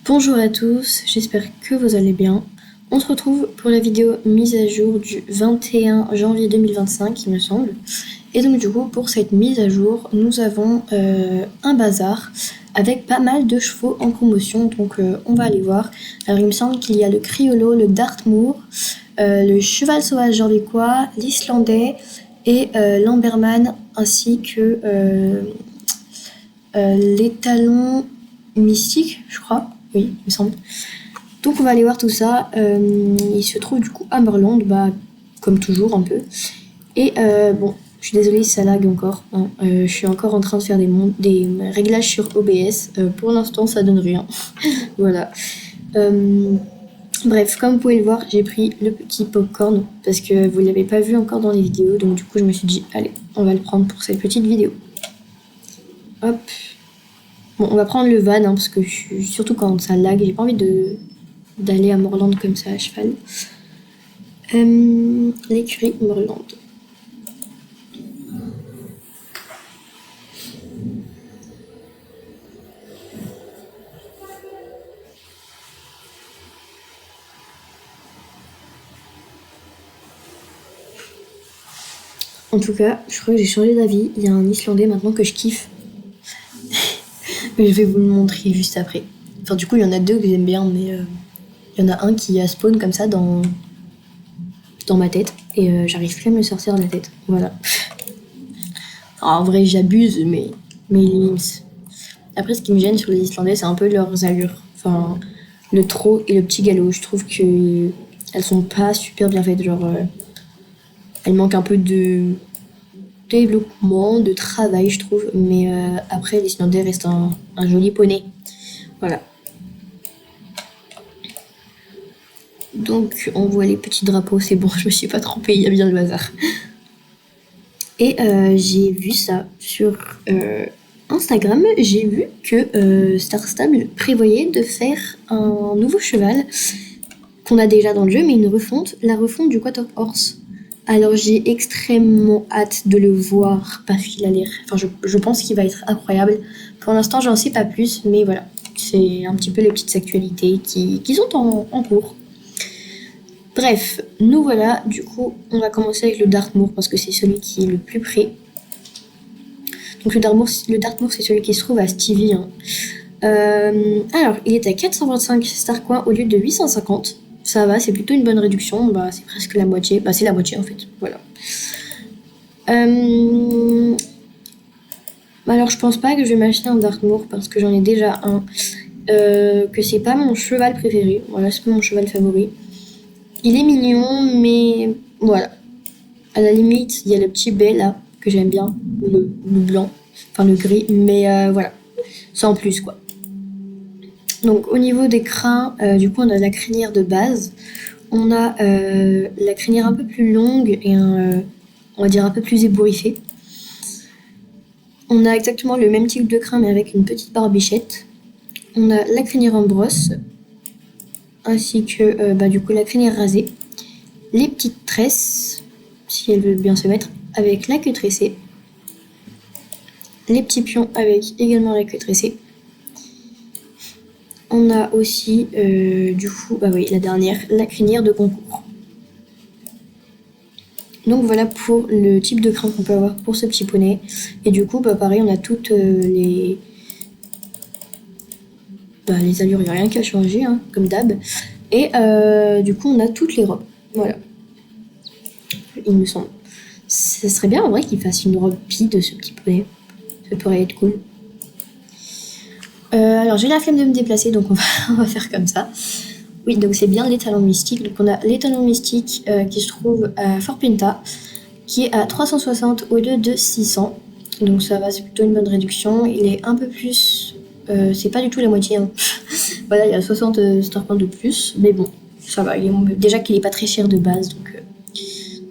Bonjour à tous, j'espère que vous allez bien. On se retrouve pour la vidéo mise à jour du 21 janvier 2025, il me semble. Et donc du coup, pour cette mise à jour, nous avons un bazar avec pas mal de chevaux en promotion, donc on va aller voir. Alors il me semble qu'il y a le Criollo, le Dartmoor, le Cheval Sauvage Jorvicois, l'Islandais et l'Amberman, ainsi que l'étalon mystique, je crois. Oui, il me semble. Donc on va aller voir tout ça. Il se trouve du coup à Morland, comme toujours un peu. Et bon, je suis désolée si ça lag encore. Hein. Je suis encore en train de faire des réglages sur OBS. Pour l'instant, ça donne rien. Voilà. Bref, comme vous pouvez le voir, j'ai pris le petit popcorn parce que vous ne l'avez pas vu encore dans les vidéos. Donc du coup, je me suis dit, allez, on va le prendre pour cette petite vidéo. Hop. Bon, on va prendre le van, parce que surtout quand ça lag, j'ai pas envie d'aller à Morland comme ça à cheval. L'écurie Morland. En tout cas, je crois que j'ai changé d'avis. Il y a un Islandais maintenant que je kiffe. Mais je vais vous le montrer juste après. Enfin, du coup, il y en a deux que j'aime bien, mais il y en a un qui a spawn comme ça dans ma tête. Et j'arrive plus à me le sortir de la tête. Voilà. Alors, en vrai, j'abuse, mais il est mimes. Après, ce qui me gêne sur les Islandais, c'est un peu leurs allures. Enfin, le trot et le petit galop. Je trouve que elles sont pas super bien faites. Genre, elles manquent un peu de développement, de travail, je trouve. Mais après, l'Islandais reste un joli poney. Voilà. Donc, on voit les petits drapeaux. C'est bon, je me suis pas trompée. Il y a bien le bazar. Et j'ai vu ça sur Instagram. J'ai vu que Star Stable prévoyait de faire un nouveau cheval qu'on a déjà dans le jeu, mais une refonte, la refonte du Quarter Horse. Alors j'ai extrêmement hâte de le voir parce qu'il a l'air... Enfin, je pense qu'il va être incroyable. Pour l'instant, j'en sais pas plus, mais voilà. C'est un petit peu les petites actualités qui sont en cours. Bref, nous voilà. Du coup, on va commencer avec le Dartmoor parce que c'est celui qui est le plus près. Donc le Dartmoor, c'est celui qui se trouve à Stevie. Hein. Alors, il est à 425 Starcoins au lieu de 850. Ça va, c'est plutôt une bonne réduction. C'est presque la moitié. C'est la moitié en fait. Voilà. Alors, je pense pas que je vais m'acheter un Dartmoor parce que j'en ai déjà un. Que c'est pas mon cheval préféré. Voilà, c'est pas mon cheval favori. Il est mignon, mais voilà. À la limite, il y a le petit bay là que j'aime bien, le blanc, enfin le gris, mais voilà, sans plus quoi. Donc au niveau des crins, du coup on a la crinière de base, on a la crinière un peu plus longue et on va dire un peu plus ébouriffée. On a exactement le même type de crin mais avec une petite barbichette. On a la crinière en brosse, ainsi que du coup la crinière rasée, les petites tresses, si elle veut bien se mettre, avec la queue tressée, les petits pions avec également la queue tressée. On a aussi, la dernière, la crinière de concours. Donc voilà pour le type de crin qu'on peut avoir pour ce petit poney. Et du coup, pareil, on a toutes les allures, il n'y a rien qu'à changer, hein, comme d'hab. Et du coup, on a toutes les robes. Voilà. Il me semble. Ça serait bien en vrai qu'il fasse une robe pie de ce petit poney. Ça pourrait être cool. Alors j'ai la flemme de me déplacer, donc on va faire comme ça. Oui, donc c'est bien l'étalon mystique. Donc on a l'étalon mystique qui se trouve à Fort Pinta, qui est à 360 au lieu de 600. Donc ça va, c'est plutôt une bonne réduction. Il est un peu plus... c'est pas du tout la moitié. Hein. Voilà, il y a 60 star points de plus. Mais bon, ça va. Déjà qu'il est pas très cher de base.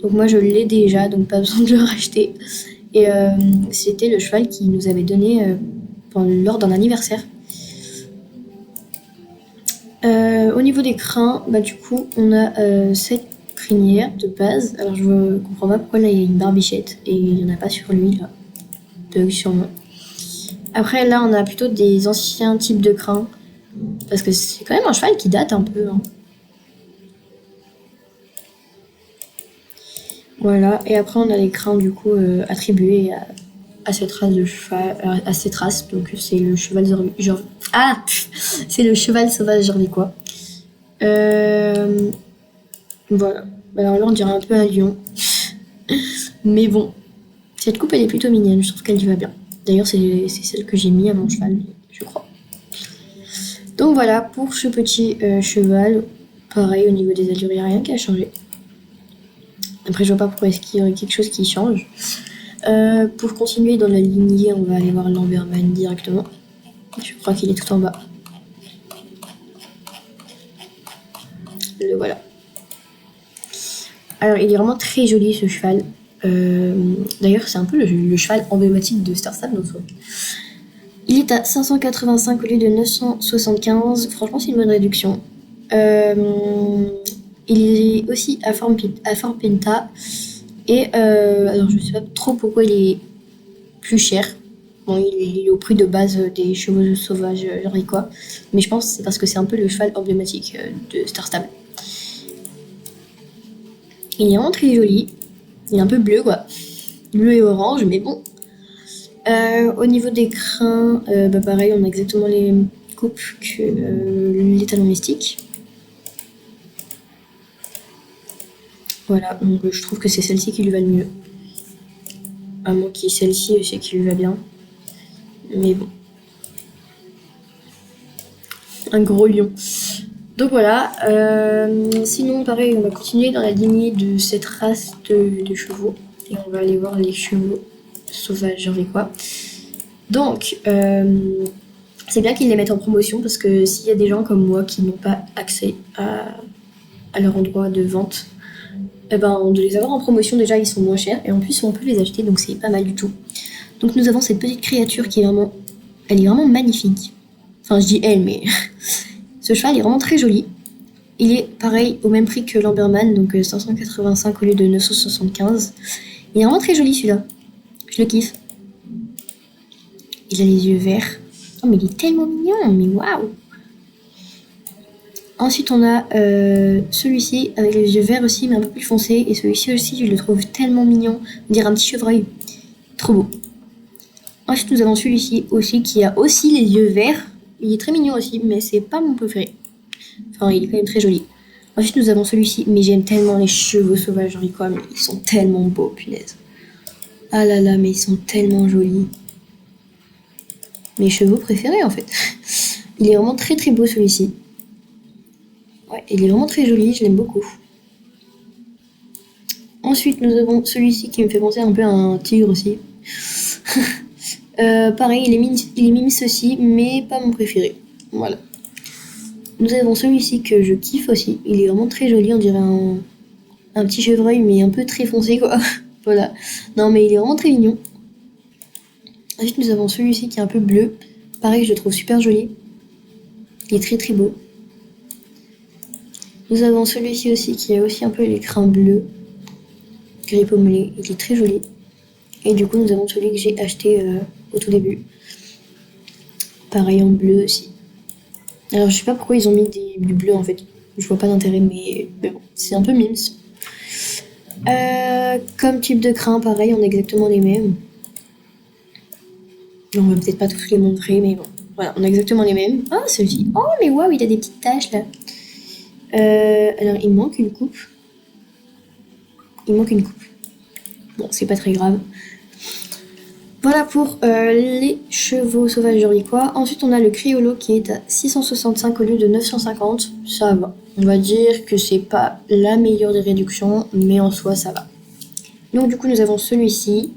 Donc moi je l'ai déjà, donc pas besoin de le racheter. Et c'était le cheval qui nous avait donné lors d'un anniversaire. Au niveau des crins, du coup, on a cette crinière de base. Alors, je comprends pas pourquoi là il y a une barbichette et il y en a pas sur lui là. Bug sûrement. Après, là, on a plutôt des anciens types de crins Parce que c'est quand même un cheval qui date un peu. Hein. Voilà, et après on a les crins du coup attribués à cette race de cheval, à cette race, donc c'est le cheval c'est le cheval sauvage jorvicois. Voilà, alors là on dirait un peu un lion, mais bon, cette coupe elle est plutôt mignonne, je trouve qu'elle lui va bien. D'ailleurs c'est celle que j'ai mis à mon cheval, je crois. Donc voilà, pour ce petit cheval, pareil au niveau des allures, il n'y a rien qui a changé. Après, je vois pas pourquoi est-ce qu'il y aurait quelque chose qui change. Pour continuer dans la lignée, on va aller voir l'Amberman directement. Je crois qu'il est tout en bas. Le voilà. Alors, il est vraiment très joli ce cheval. D'ailleurs, c'est un peu le cheval emblématique de Star Stable. Il est à 585 au lieu de 975. Franchement, c'est une bonne réduction. Il est aussi à forme Pinta. Et alors, je sais pas trop pourquoi il est plus cher. Bon, il est au prix de base des chevaux sauvages jorvicois. Mais je pense que c'est parce que c'est un peu le cheval emblématique de Star Stable. Il est vraiment très joli. Il est un peu bleu, quoi. Bleu et orange, mais bon. Au niveau des crins, pareil, on a exactement les mêmes coupes que les talons mystiques. Voilà, donc je trouve que c'est celle-ci qui lui va le mieux. À moins qu'il y ait celle-ci aussi qui lui va bien. Mais bon. Un gros lion. Donc voilà. Sinon, pareil, on va continuer dans la lignée de cette race de chevaux. Et on va aller voir les chevaux sauvages jorvicois. Donc, c'est bien qu'ils les mettent en promotion parce que s'il y a des gens comme moi qui n'ont pas accès à leur endroit de vente, eh ben, de les avoir en promotion, déjà ils sont moins chers et en plus on peut les acheter, donc c'est pas mal du tout. Donc nous avons cette petite créature qui est vraiment, elle est vraiment magnifique. Enfin, je dis elle, mais ce cheval est vraiment très joli. Il est pareil au même prix que l'Amberman, donc 585 au lieu de 975. Il est vraiment très joli celui-là. Je le kiffe. Il a les yeux verts. Oh, mais il est tellement mignon, mais waouh! Ensuite, on a celui-ci avec les yeux verts aussi, mais un peu plus foncés. Et celui-ci aussi, je le trouve tellement mignon. On dirait un petit chevreuil. Trop beau. Ensuite, nous avons celui-ci aussi qui a aussi les yeux verts. Il est très mignon aussi, mais c'est pas mon préféré. Enfin, il est quand même très joli. Ensuite, nous avons celui-ci, mais j'aime tellement les chevaux sauvages jorvicois, mais ils sont tellement beaux, punaise. Ah là là, mais ils sont tellement jolis. Mes chevaux préférés, en fait. Il est vraiment très très beau, celui-ci. Ouais, il est vraiment très joli, je l'aime beaucoup. Ensuite, nous avons celui-ci qui me fait penser un peu à un tigre aussi. Pareil, il est mimi aussi, mais pas mon préféré. Voilà. Nous avons celui-ci que je kiffe aussi. Il est vraiment très joli, on dirait un petit chevreuil, mais un peu très foncé, quoi. Voilà. Non, mais il est vraiment très mignon. Ensuite, nous avons celui-ci qui est un peu bleu. Pareil, je le trouve super joli. Il est très très beau. Nous avons celui-ci aussi qui a aussi un peu les crins bleus, gris pommelé. Il est très joli. Et du coup, nous avons celui que j'ai acheté au tout début. Pareil en bleu aussi. Alors, je sais pas pourquoi ils ont mis du bleu en fait. Je vois pas d'intérêt, mais bon, c'est un peu mimes. Comme type de crin, pareil, on a exactement les mêmes. On va peut-être pas tous les montrer, mais bon. Voilà, on a exactement les mêmes. Ah, celui-ci. Oh, mais waouh, il a des petites taches là. Alors, il manque une coupe. Bon, c'est pas très grave. Voilà pour les chevaux sauvages jorvicois. Ensuite, on a le Criollo qui est à 665 au lieu de 950. Ça va. On va dire que c'est pas la meilleure des réductions, mais en soi, ça va. Donc, du coup, nous avons celui-ci.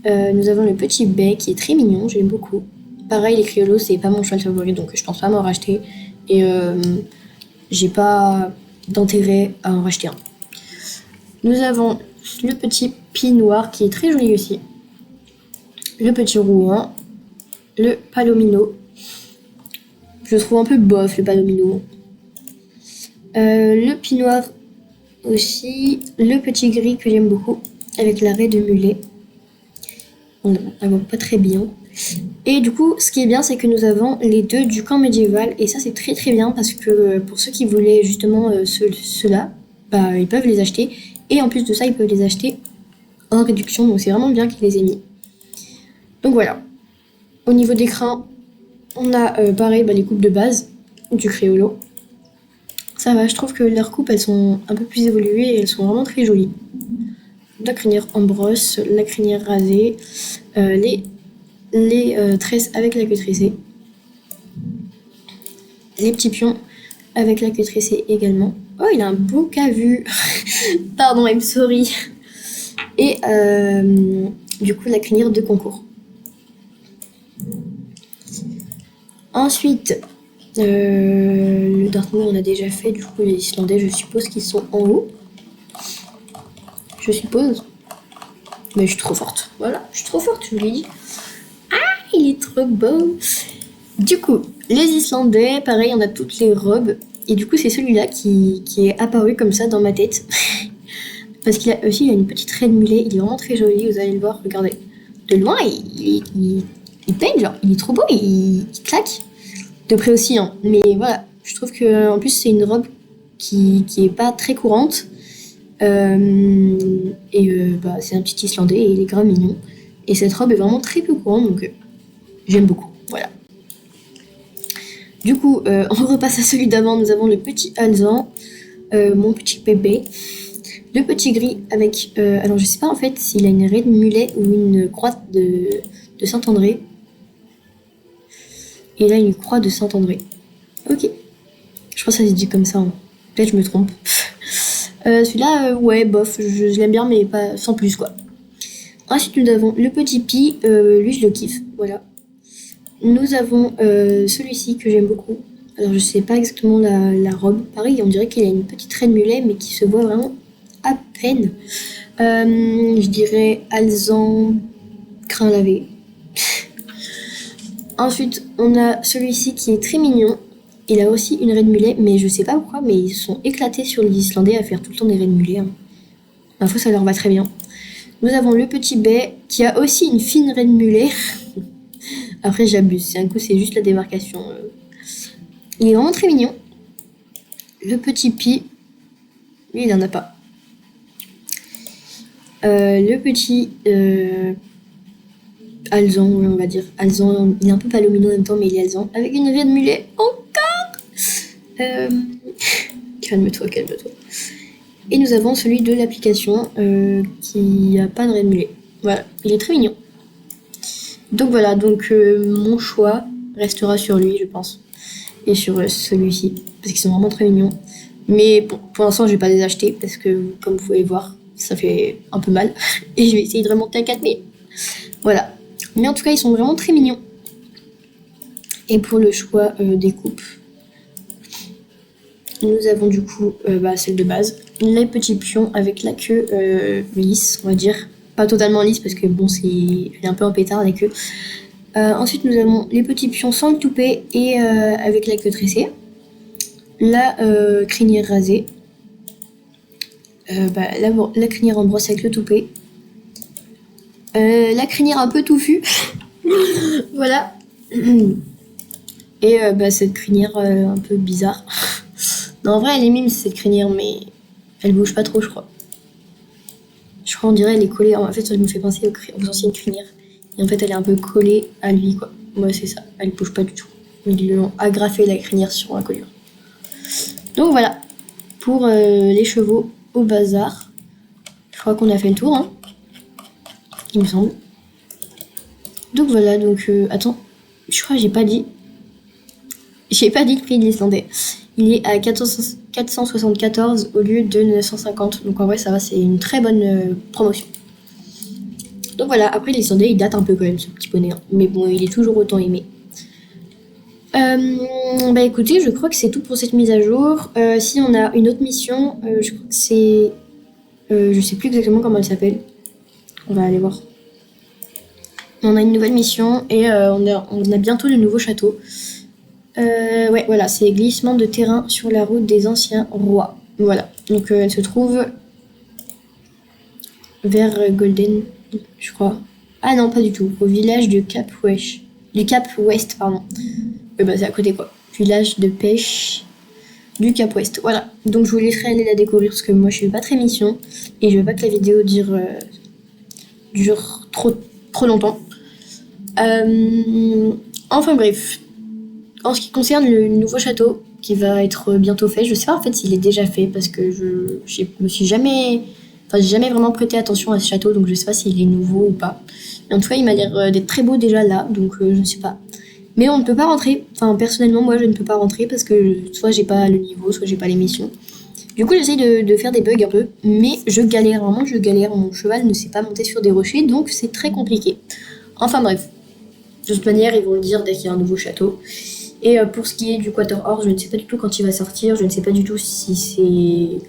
Nous avons le petit bec qui est très mignon, j'aime beaucoup. Pareil, les Criollos, c'est pas mon cheval favori, donc je pense pas m'en racheter. Et j'ai pas d'intérêt à en racheter un. Nous avons le petit Pie Noir qui est très joli aussi. Le petit Rouen, le Palomino. Je trouve un peu bof le Palomino. Le Pie Noir aussi. Le petit gris que j'aime beaucoup avec l'arrêt de mulet. On voit pas très bien. Et du coup, ce qui est bien, c'est que nous avons les deux du camp médiéval. Et ça, c'est très très bien parce que pour ceux qui voulaient justement ceux-là, bah, ils peuvent les acheter. Et en plus de ça, ils peuvent les acheter en réduction. Donc c'est vraiment bien qu'ils les aient mis. Donc voilà. Au niveau d'écran, on a pareil les coupes de base du Créolo. Ça va, je trouve que leurs coupes, elles sont un peu plus évoluées et elles sont vraiment très jolies. La crinière en brosse, la crinière rasée, les tresses avec la queue tressée, les petits pions avec la queue tressée également. Oh, il a un beau cavu. Pardon, I'm sorry. Et du coup, la crinière de concours. Ensuite, le Dartmoor, on a déjà fait. Du coup, les Islandais, je suppose qu'ils sont en haut. Je suppose. Mais je suis trop forte. Voilà, je suis trop forte, je vous l'ai dit. Ah, il est trop beau. Du coup, les Islandais, pareil, on a toutes les robes. Et du coup, c'est celui-là qui est apparu comme ça dans ma tête. Parce qu'il a aussi une petite raie de mulet. Il est vraiment très joli, vous allez le voir, regardez. De loin, il peigne, genre, il est trop beau, il claque. De près aussi, hein. Mais voilà, je trouve que en plus, c'est une robe qui est pas très courante. C'est un petit Islandais et il est grave mignon. Et cette robe est vraiment très peu courante, donc j'aime beaucoup. Voilà. Du coup, on repasse à celui d'avant. Nous avons le petit Alzan, mon petit bébé. Le petit gris avec... alors, je sais pas en fait s'il a une raie de mulet ou une croix de Saint-André. Et là, une croix de Saint-André. Ok. Je crois que ça se dit comme ça. Hein. Peut-être je me trompe. Celui-là, ouais, bof, je l'aime bien, mais pas sans plus, quoi. Ensuite, nous avons le petit Pi. Lui, je le kiffe. Voilà. Nous avons celui-ci que j'aime beaucoup. Alors, je sais pas exactement la robe. Pareil, on dirait qu'il a une petite raie de mulet, mais qui se voit vraiment à peine. Je dirais Alzan crin lavé. Ensuite, on a celui-ci qui est très mignon. Il a aussi une raie de mulet, mais je sais pas pourquoi, mais ils sont éclatés sur les Islandais à faire tout le temps des raies de mulet. Hein. Ma foi, ça leur va très bien. Nous avons le petit Bay qui a aussi une fine raie de mulet. Après, j'abuse. C'est un coup, c'est juste la démarcation. Il est vraiment très mignon. Le petit Pi, lui, il en a pas. Le petit Alzan, on va dire. Alzan, il est un peu palomino en même temps, mais il est Alzan. Avec une raie de mulet encore. Calme-toi, calme-toi. Et nous avons celui de l'application qui a pas de raie de mulet. Voilà, il est très mignon. Donc voilà, mon choix restera sur lui, je pense. Et sur celui-ci, parce qu'ils sont vraiment très mignons. Mais bon, pour l'instant, je vais pas les acheter, parce que, comme vous pouvez voir, ça fait un peu mal. Et je vais essayer de remonter à 4000. Voilà. Mais en tout cas, ils sont vraiment très mignons. Et pour le choix des coupes, nous avons du coup celle de base. Les petits pions avec la queue lisse, on va dire. Pas totalement lisse, parce que bon, elle est un peu en pétard, la queue. Ensuite, nous avons les petits pions sans le toupet et avec la queue tressée. La crinière rasée. La crinière en brosse avec le toupet. La crinière un peu touffue. Voilà. Et cette crinière un peu bizarre. Non, en vrai, elle est mime cette crinière, mais elle bouge pas trop, je crois. Je crois, on dirait, elle est collée. En fait, ça me fait penser aux anciennes crinières. Et en fait, elle est un peu collée à lui, quoi. Ouais, c'est ça. Elle bouge pas du tout. Ils lui ont agrafé la crinière sur la collure. Donc voilà. Pour les chevaux au bazar. Je crois qu'on a fait le tour, hein. Il me semble. Donc voilà, attends. Je crois que j'ai pas dit. J'ai pas dit le prix de l'Islandais. Il est à 474 au lieu de 950. Donc en vrai, ça va, c'est une très bonne promotion. Donc voilà, après l'Islandais, il date un peu quand même, ce petit poney. Hein. Mais bon, il est toujours autant aimé. Écoutez, je crois que c'est tout pour cette mise à jour. Si on a une autre mission, je crois que c'est... je sais plus exactement comment elle s'appelle. On va aller voir. On a une nouvelle mission et on a bientôt le nouveau château. Ouais, voilà, c'est glissement de terrain sur la route des anciens rois. Voilà, donc elle se trouve vers Golden, je crois. Ah non, pas du tout. Au village de Cap Wesh. Du Cap Ouest, pardon. Bah c'est à côté quoi. Village de pêche du Cap Ouest. Voilà. Donc je vous laisserai aller la découvrir parce que moi je suis pas très mission. Et je veux pas que la vidéo dure trop longtemps. Enfin bref. En ce qui concerne le nouveau château qui va être bientôt fait, je sais pas en fait s'il est déjà fait parce que me suis jamais. Enfin, j'ai jamais vraiment prêté attention à ce château, donc je sais pas s'il est nouveau ou pas. Mais en tout cas, il m'a l'air d'être très beau déjà là, donc je sais pas. Mais on ne peut pas rentrer. Enfin, personnellement, moi, je ne peux pas rentrer parce que soit j'ai pas le niveau, soit j'ai pas les missions. Du coup, j'essaye de faire des bugs un peu, mais je galère, vraiment, je galère. Mon cheval ne sait pas monter sur des rochers, donc c'est très compliqué. Enfin bref, de toute manière, ils vont le dire dès qu'il y a un nouveau château. Et pour ce qui est du Quater Horse, je ne sais pas du tout quand il va sortir, je ne sais pas du tout si c'est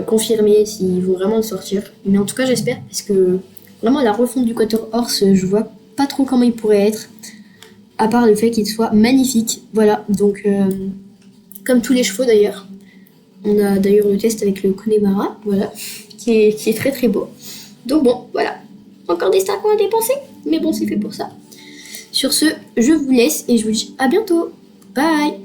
confirmé, s'ils vont vraiment le sortir. Mais en tout cas, j'espère, parce que vraiment, la refonte du Quater Horse, je vois pas trop comment il pourrait être, à part le fait qu'il soit magnifique. Voilà, donc comme tous les chevaux d'ailleurs. On a d'ailleurs le test avec le Connemara, voilà, qui est très très beau. Donc bon, voilà. Encore des stars qu'on a dépensés, mais bon, c'est fait pour ça. Sur ce, je vous laisse et je vous dis à bientôt. Bye!